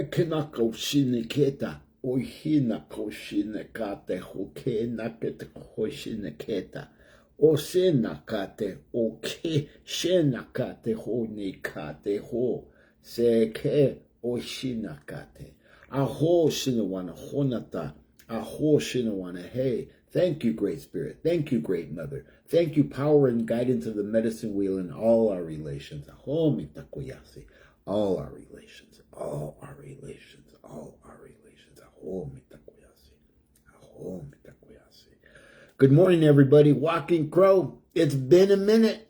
Kenako Shineketa, Ohinako Shinekate, Hokenakete Hoshineketa, Osenakate, Oke Shenakate, Honikate, Ho, Seke, Oshinakate, Aho Shinawana, Honata, Aho Shinawana, hey. Thank you, Great Spirit. Thank you, Great Mother. Thank you, power and guidance of the medicine wheel in all our relations. Aho Mitakoyasi. All our relations, all our relations, all our relations. Aho Mitakoyasi. Aho Mitakoyasi. Good morning, everybody. Walking Crow. It's been a minute.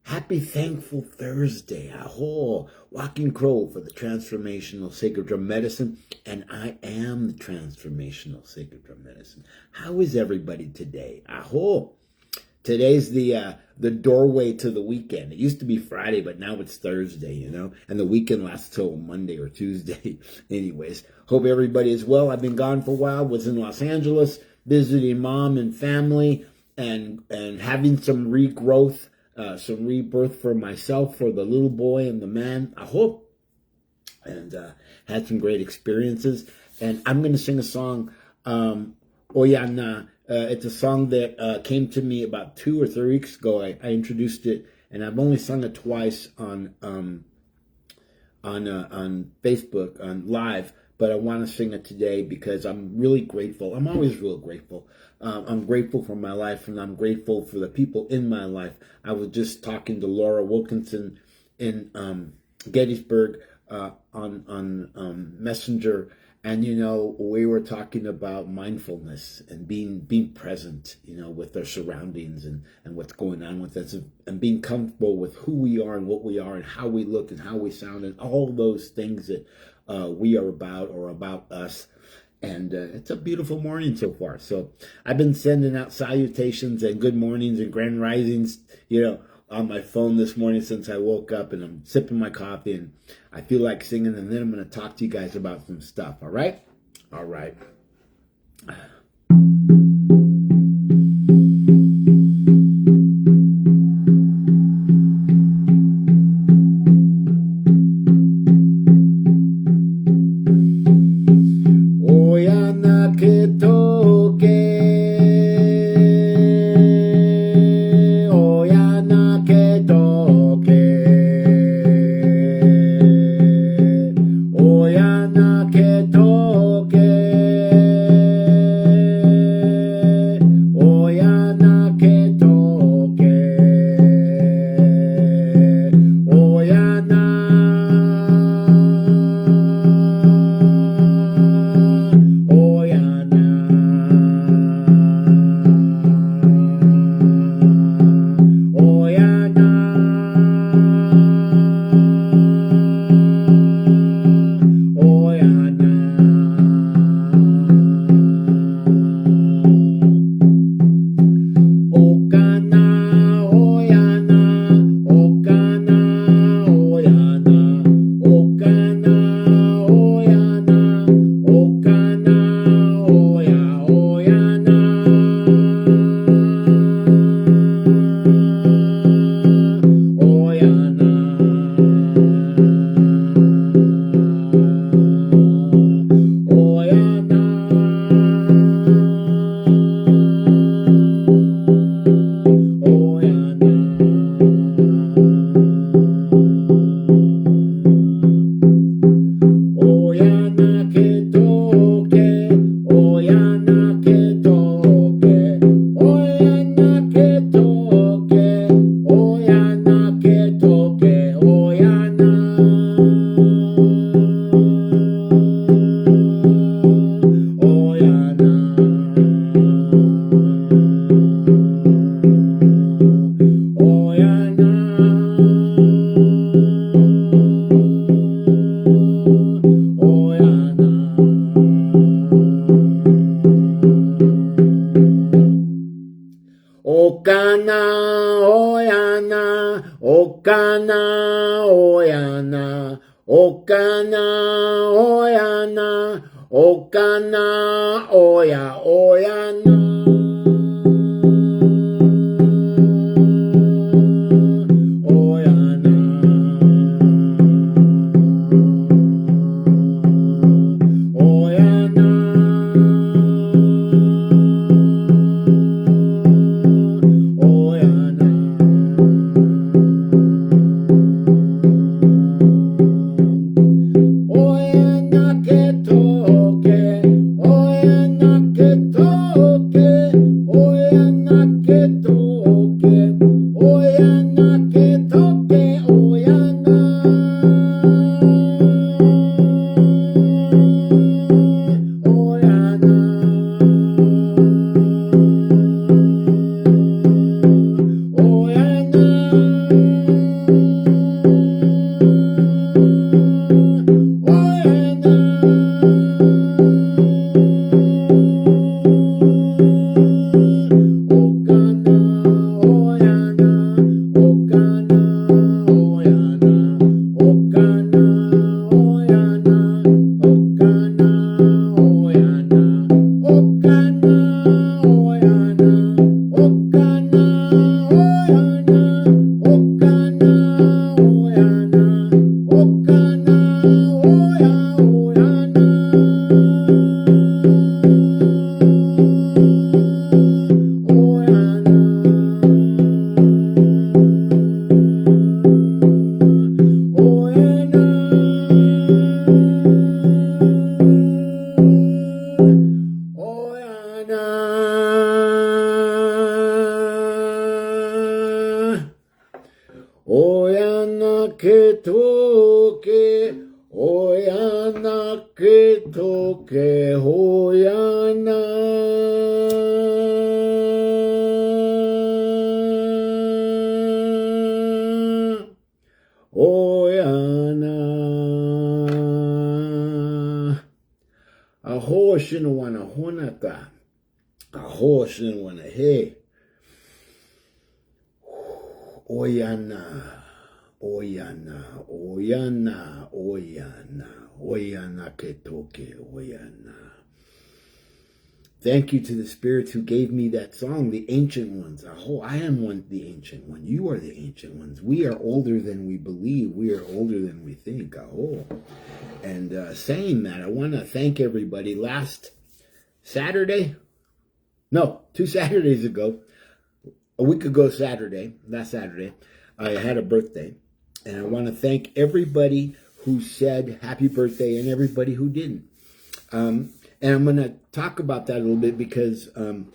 Happy Thankful Thursday. Aho. Walking Crow for the Transformational Sacred Drum Medicine. And I am the Transformational Sacred Drum Medicine. How is everybody today? Aho. Today's the doorway to the weekend. It used to be Friday, but now it's Thursday, you know, and the weekend lasts till Monday or Tuesday. Anyways, hope everybody is well. I've been gone for a while, was in Los Angeles, visiting mom and family, and having some regrowth, some rebirth for myself, for the little boy and the man. I hope, and had some great experiences. And I'm going to sing a song, Oyana. It's a song that came to me about 2 or 3 weeks ago. I introduced it, and I've only sung it twice on Facebook, on live, but I want to sing it today because I'm really grateful. I'm always real grateful. I'm grateful for my life, and I'm grateful for the people in my life. I was just talking to Laura Wilkinson in Gettysburg on Messenger. And, you know, we were talking about mindfulness and being present, you know, with our surroundings and what's going on with us, and being comfortable with who we are and what we are and how we look and how we sound and all those things that we are about or about us. And it's a beautiful morning so far. So I've been sending out salutations and good mornings and grand risings, you know, on my phone this morning since I woke up, and I'm sipping my coffee and I feel like singing, and then I'm going to talk to you guys about some stuff. All right? All right. Oyana ke toke, Oyana ke toke, Oyana ke toke, Oyana ke toke, Oyana. Okana, Oyana, Okana, Oyana, Okana, Oyana, Okana, Oya, Oyana. Oyana. Oyana que toque, Oyana que toque, Oyana. Oyana. Aho shinawana honata. Aho shinawana he. Oyana, Oyana, Oyana, Oyana, Oyana ketoke, Oyana. Thank you to the spirits who gave me that song, the ancient ones. Oh, I am the ancient one. You are the ancient ones. We are older than we believe. We are older than we think. Oh, and saying that, I want to thank everybody. Last Saturday, no, 2 Saturdays ago, a week ago last Saturday, I had a birthday. And I want to thank everybody who said happy birthday and everybody who didn't. And I'm going to talk about that a little bit because I'm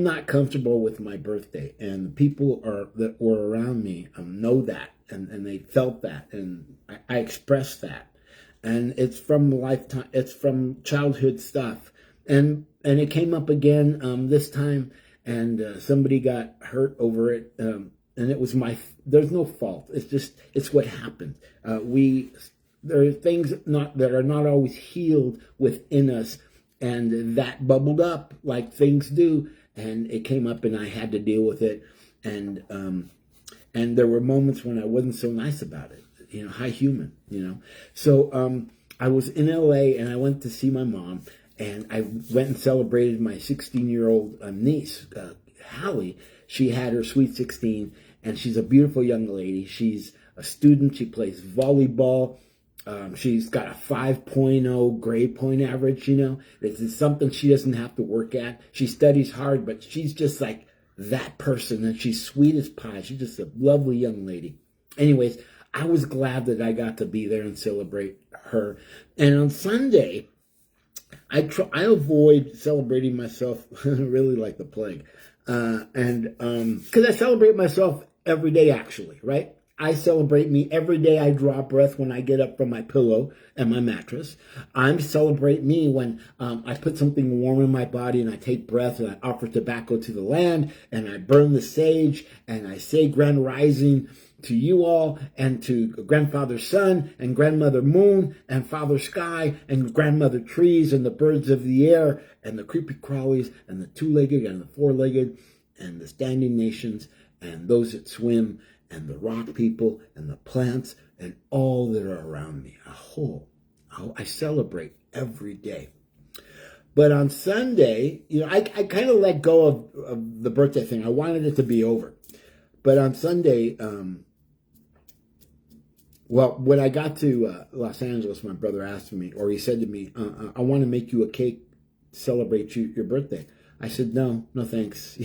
not comfortable with my birthday. And the people that were around me know that. And they felt that. And I expressed that. And it's from lifetime. It's from childhood stuff. And it came up again this time. And somebody got hurt over it, and it was there's no fault. It's what happened. There are things that are not always healed within us, and that bubbled up like things do, and it came up, and I had to deal with it, and there were moments when I wasn't so nice about it. Hi human, So I was in LA, and I went to see my mom. And I went and celebrated my 16-year-old niece, Hallie. She had her sweet 16, and she's a beautiful young lady. She's a student. She plays volleyball. She's got a 5.0 grade point average, This is something she doesn't have to work at. She studies hard, but she's just like that person, and she's sweet as pie. She's just a lovely young lady. Anyways, I was glad that I got to be there and celebrate her. And on Sunday, I avoid celebrating myself really like the plague. Because I celebrate myself every day, actually, right? I celebrate me every day. I draw breath when I get up from my pillow and my mattress. I celebrate me when I put something warm in my body and I take breath and I offer tobacco to the land and I burn the sage and I say grand rising to you all and to Grandfather Sun and Grandmother Moon and Father Sky and Grandmother Trees and the birds of the air and the creepy crawlies and the two-legged and the four-legged and the standing nations and those that swim and the rock people and the plants and all that are around me. I celebrate every day. But on Sunday, I kind of let go of the birthday thing. I wanted it to be over. But on Sunday, when I got to Los Angeles, my brother asked me, or he said to me, I want to make you a cake to celebrate your birthday. I said, no thanks.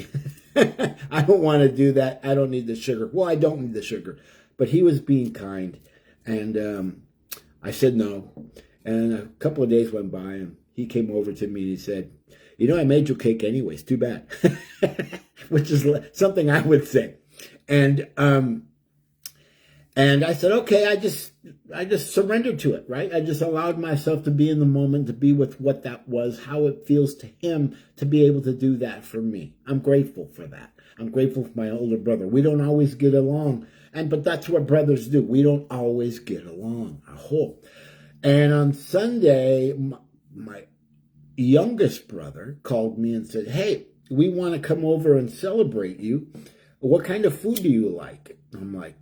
I don't want to do that. I don't need the sugar. Well, I don't need the sugar. But he was being kind. And I said no. And a couple of days went by, and he came over to me and he said, I made your cake anyways. Too bad. Which is something I would say. And I said, okay, I just surrendered to it, right? I just allowed myself to be in the moment, to be with what that was, how it feels to him to be able to do that for me. I'm grateful for that. I'm grateful for my older brother. We don't always get along, but that's what brothers do. We don't always get along, I hope. And on Sunday, my youngest brother called me and said, hey, we want to come over and celebrate you. What kind of food do you like? I'm like,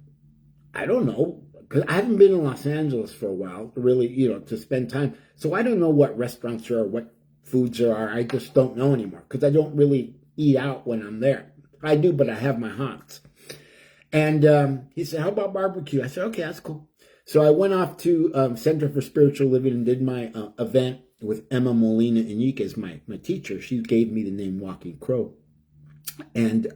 I don't know, because I haven't been in Los Angeles for a while, really, to spend time. So I don't know what restaurants there are, what foods there are. I just don't know anymore, because I don't really eat out when I'm there. I do, but I have my haunts. And he said, how about barbecue? I said, okay, that's cool. So I went off to Center for Spiritual Living and did my event with Emma Molina Inriquez, my teacher. She gave me the name Walking Crow. And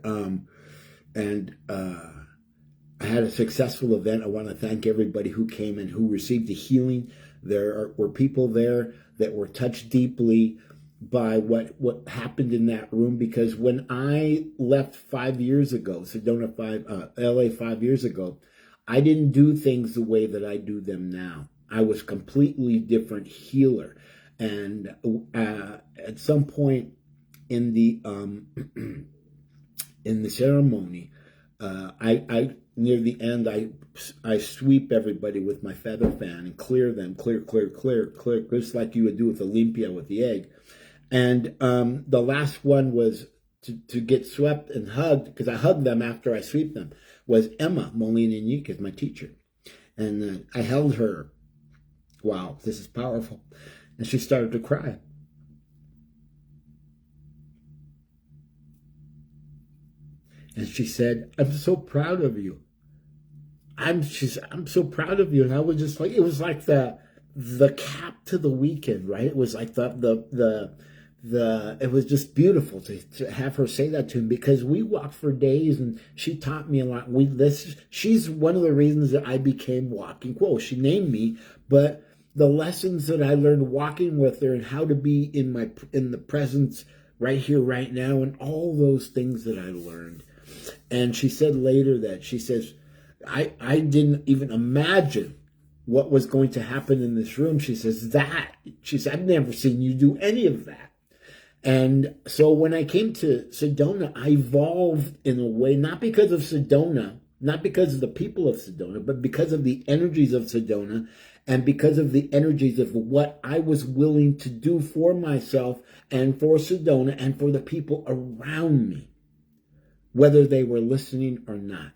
I had a successful event. I want to thank everybody who came and who received the healing. There were people there that were touched deeply by what happened in that room, because when I left 5 years ago, Sedona LA 5 years ago, I didn't do things the way that I do them now. I was completely different healer, and at some point in the in the ceremony, I near the end, I sweep everybody with my feather fan and clear them, clear, just like you would do with Olympia with the egg. And the last one was to get swept and hugged, because I hugged them after I sweep them, was Emma Molina Enriquez, my teacher. And I held her. Wow, this is powerful. And she started to cry. And she said, "I'm so proud of you. I'm so proud of you." And I was just like, it was like the cap to the weekend, right? It was like it was just beautiful to have her say that to him, because we walked for days and she taught me a lot. She's one of the reasons that I became Walking Crow. She named me, but the lessons that I learned walking with her and how to be in the presence right here, right now, and all those things that I learned. And she said later that, she says, I didn't even imagine what was going to happen in this room. She says, I've never seen you do any of that. And so when I came to Sedona, I evolved in a way, not because of Sedona, not because of the people of Sedona, but because of the energies of Sedona, and because of the energies of what I was willing to do for myself and for Sedona and for the people around me, whether they were listening or not,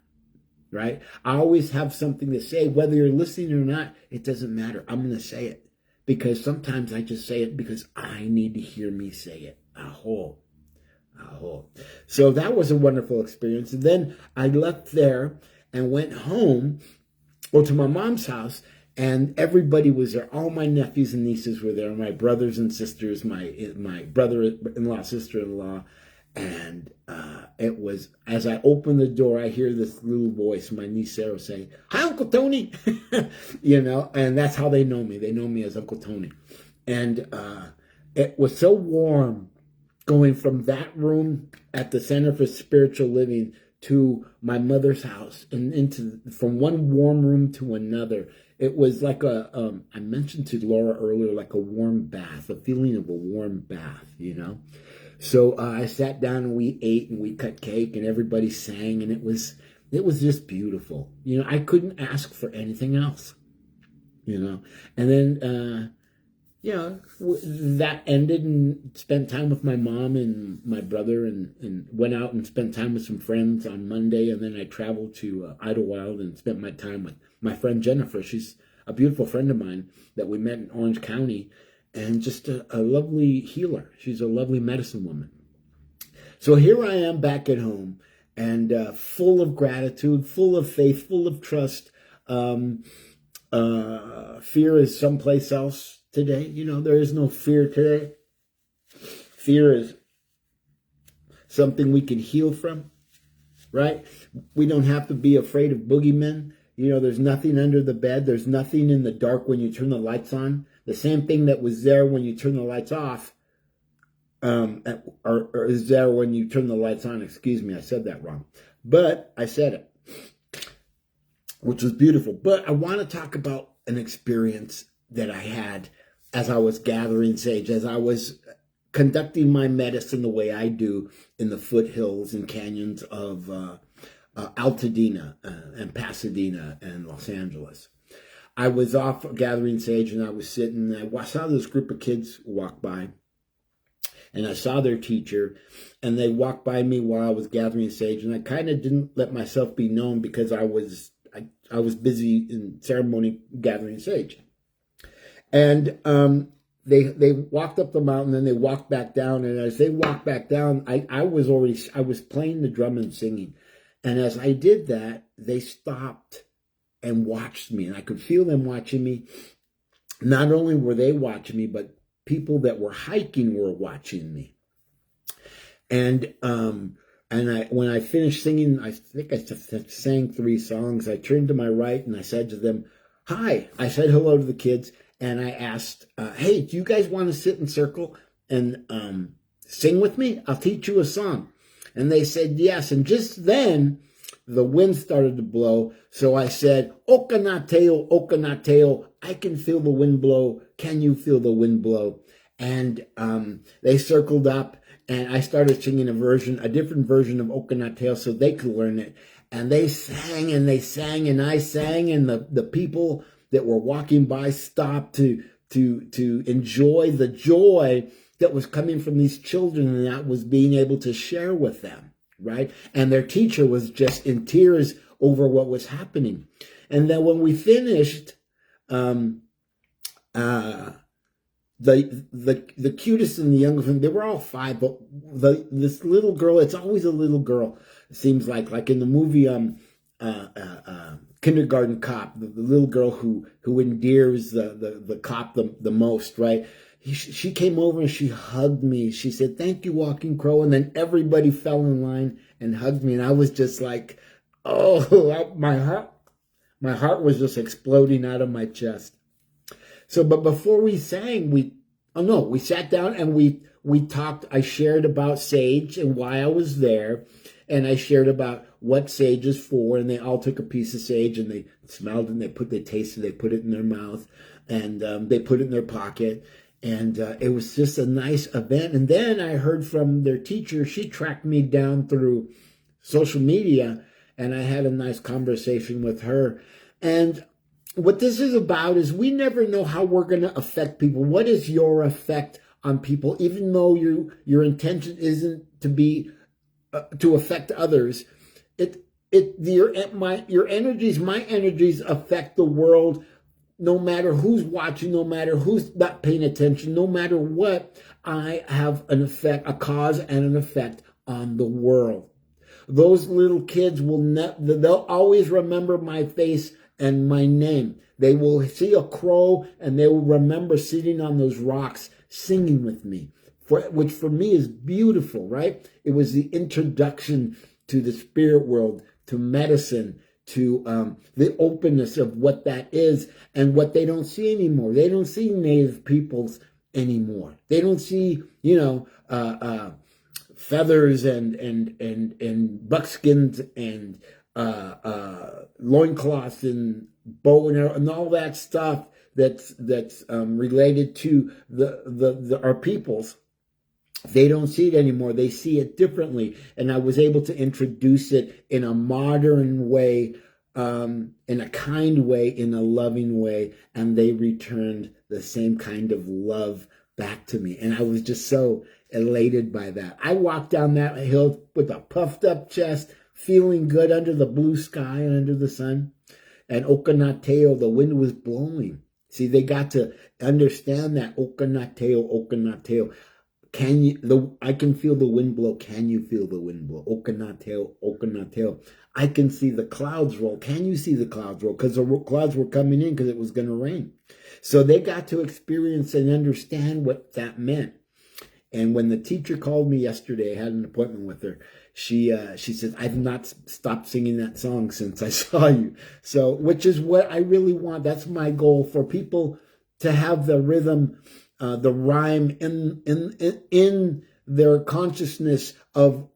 right? I always have something to say, whether you're listening or not, it doesn't matter. I'm going to say it, because sometimes I just say it because I need to hear me say it. Aho. So that was a wonderful experience. And then I left there and went home, or to my mom's house, and everybody was there. All my nephews and nieces were there, my brothers and sisters, my brother-in-law, sister-in-law. And it was, as I opened the door, I hear this little voice, my niece Sarah, saying, "Hi, Uncle Tony." And that's how they know me. They know me as Uncle Tony. And it was so warm going from that room at the Center for Spiritual Living to my mother's house, and from one warm room to another. It was like I mentioned to Laura earlier, like a warm bath, a feeling of a warm bath, So I sat down and we ate and we cut cake and everybody sang, and it was just beautiful. I couldn't ask for anything else, And then, that ended, and spent time with my mom and my brother, and went out and spent time with some friends on Monday. And then I traveled to Idlewild and spent my time with my friend Jennifer. She's a beautiful friend of mine that we met in Orange County, and just a lovely healer. She's a lovely medicine woman. So here I am back at home, and full of gratitude, full of faith, full of trust. Fear is someplace else today. There is no fear today. Fear is something we can heal from, right? We don't have to be afraid of boogeymen. There's nothing under the bed. There's nothing in the dark when you turn the lights on. The same thing that was there when you turn the lights off, or is there when you turn the lights on. Excuse me, I said that wrong. But I said it, which was beautiful. But I want to talk about an experience that I had as I was gathering sage, as I was conducting my medicine the way I do in the foothills and canyons of Altadena and Pasadena and Los Angeles. I was off gathering sage, and I was sitting, and I saw this group of kids walk by, and I saw their teacher, and they walked by me while I was gathering sage, and I kind of didn't let myself be known because I was busy in ceremony gathering sage. And they walked up the mountain, and they walked back down, and as they walked back down, I was playing the drum and singing. And as I did that, they stopped and watched me, and I could feel them watching me. Not only were they watching me, but people that were hiking were watching me. And when I finished singing, I think I sang 3 songs. I turned to my right and I said to them, "Hi." I said hello to the kids, and I asked, "Hey, do you guys want to sit in circle sing with me? I'll teach you a song. And they said yes. And just then, the wind started to blow. So I said, Okanateo, Okanateo, I can feel the wind blow. Can you feel the wind blow? And they circled up, and I started singing a different version of Okanateo so they could learn it. And they sang, and I sang, and the people that were walking by stopped to enjoy the joy that was coming from these children, and that was being able to share with them, right? And their teacher was just in tears over what was happening. And then when we finished, the cutest and the youngest, they were all 5, but this little girl, it's always a little girl, it seems like in the movie Kindergarten Cop, the little girl who endears the cop the most, right? She came over and she hugged me. She said, "Thank you, Walking Crow." And then everybody fell in line and hugged me. And I was just like, oh, my heart was just exploding out of my chest. So, but before we sang, we sat down and we talked. I shared about sage and why I was there. And I shared about what sage is for. And they all took a piece of sage and they smelled it and they tasted it, they put it in their mouth, and they put it in their pocket. And it was just a nice event. And then I heard from their teacher. She tracked me down through social media, and I had a nice conversation with her. And what this is about is we never know how we're going to affect people. What is your effect on people? Even though your intention isn't to be to affect others, your energies, my energies affect the world. No matter who's watching, no matter who's not paying attention, no matter what, I have an effect, a cause and an effect on the world. Those little kids they'll always remember my face and my name. They will see a crow and they will remember sitting on those rocks singing with me, which for me is beautiful, right? It was the introduction to the spirit world, to medicine, to the openness of what that is and what they don't see anymore. They don't see native peoples anymore. They don't see, feathers and buckskins and loincloths and bow and arrow and all that stuff that's related to our peoples. They don't see it anymore. They see it differently. And I was able to introduce it in a modern way, in a kind way, in a loving way. And they returned the same kind of love back to me. And I was just so elated by that. I walked down that hill with a puffed up chest, feeling good under the blue sky and under the sun. And Okanateo, the wind was blowing. See, they got to understand that Okanateo, Okanateo. I can feel the wind blow. Can you feel the wind blow? Okanateo, Okanateo. I can see the clouds roll. Can you see the clouds roll? Because the clouds were coming in because it was going to rain. So they got to experience and understand what that meant. And when the teacher called me yesterday, I had an appointment with her. She said, "I've not stopped singing that song since I saw you." So, which is what I really want. That's my goal, for people to have the rhythm, the rhyme in their consciousness of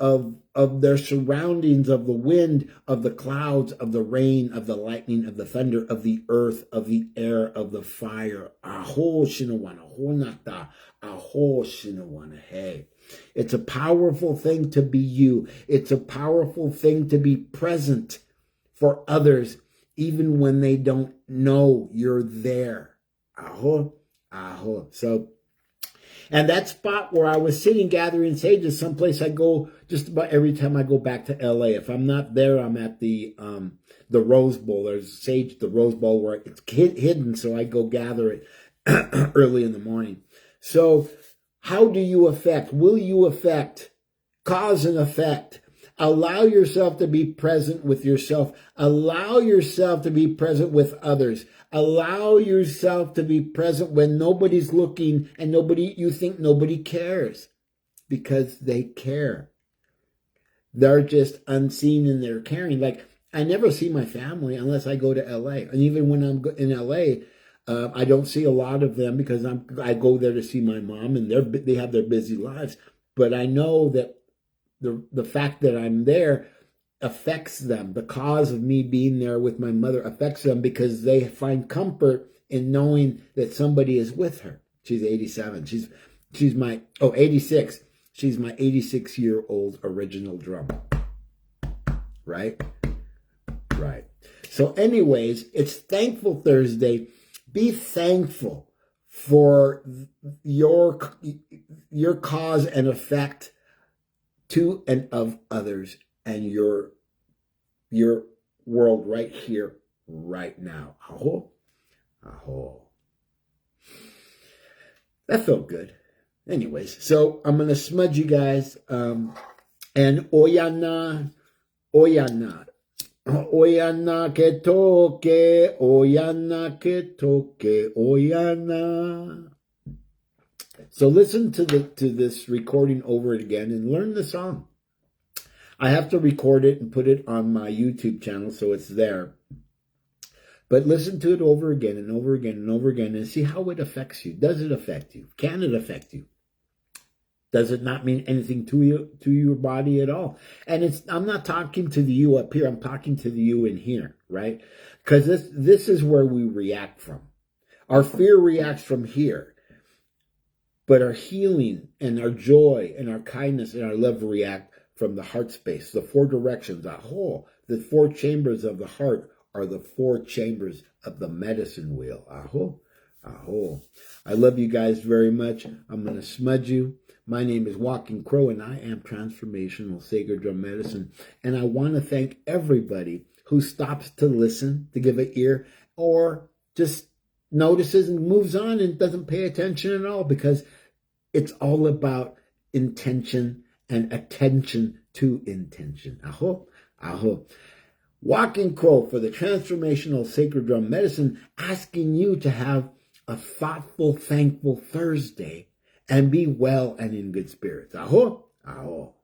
their surroundings, of the wind, of the clouds, of the rain, of the lightning, of the thunder, of the earth, of the air, of the fire. Aho shinawana, honata, aho shinawana, hey. It's a powerful thing to be you. It's a powerful thing to be present for others, even when they don't know you're there. Aho, aho. So, and that spot where I was sitting gathering sage is someplace I go just about every time I go back to LA. If I'm not there, I'm at the Rose Bowl. There's sage, the Rose Bowl, where it's hidden, so I go gather it early in the morning. So, how do you affect? Will you affect? Cause and effect. Allow yourself to be present with yourself. Allow yourself to be present with others. Allow yourself to be present when nobody's looking and you think nobody cares, because they care. They're just unseen in their caring. Like, I never see my family unless I go to LA. And even when I'm in LA, I don't see a lot of them because I go there to see my mom, and they have their busy lives. But I know that the fact that I'm there affects them. The cause of me being there with my mother affects them because they find comfort in knowing that somebody is with her. She's 87. She's my 86. She's my 86-year-old original drummer. Right? Right. So anyways, it's Thankful Thursday. Be thankful for your cause and effect to and of others and your world right here, right now. Aho. Aho. That felt good. Anyways, so I'm going to smudge you guys. And Oyana, Oyana. Oyana que toque, Oyana que toque, Oyana. So listen to this recording over it again and learn the song. I have to record it and put it on my YouTube channel so it's there. But listen to it over again and over again and over again and see how it affects you. Does it affect you? Can it affect you? Does it not mean anything to your body at all? And I'm not talking to the you up here. I'm talking to the you in here, right? Because this is where we react from. Our fear reacts from here. But our healing and our joy and our kindness and our love react from the heart space. The four directions, the four chambers of the heart are the four chambers of the medicine wheel. Aho, aho. I love you guys very much. I'm going to smudge you. My name is Walking Crow, and I am Transformational Sacred Drum Medicine. And I want to thank everybody who stops to listen, to give an ear, or just notices and moves on and doesn't pay attention at all, because it's all about intention and attention to intention. Aho, aho. Walking Crow for the Transformational Sacred Drum Medicine, asking you to have a thoughtful, thankful Thursday and be well and in good spirits. Aho, aho.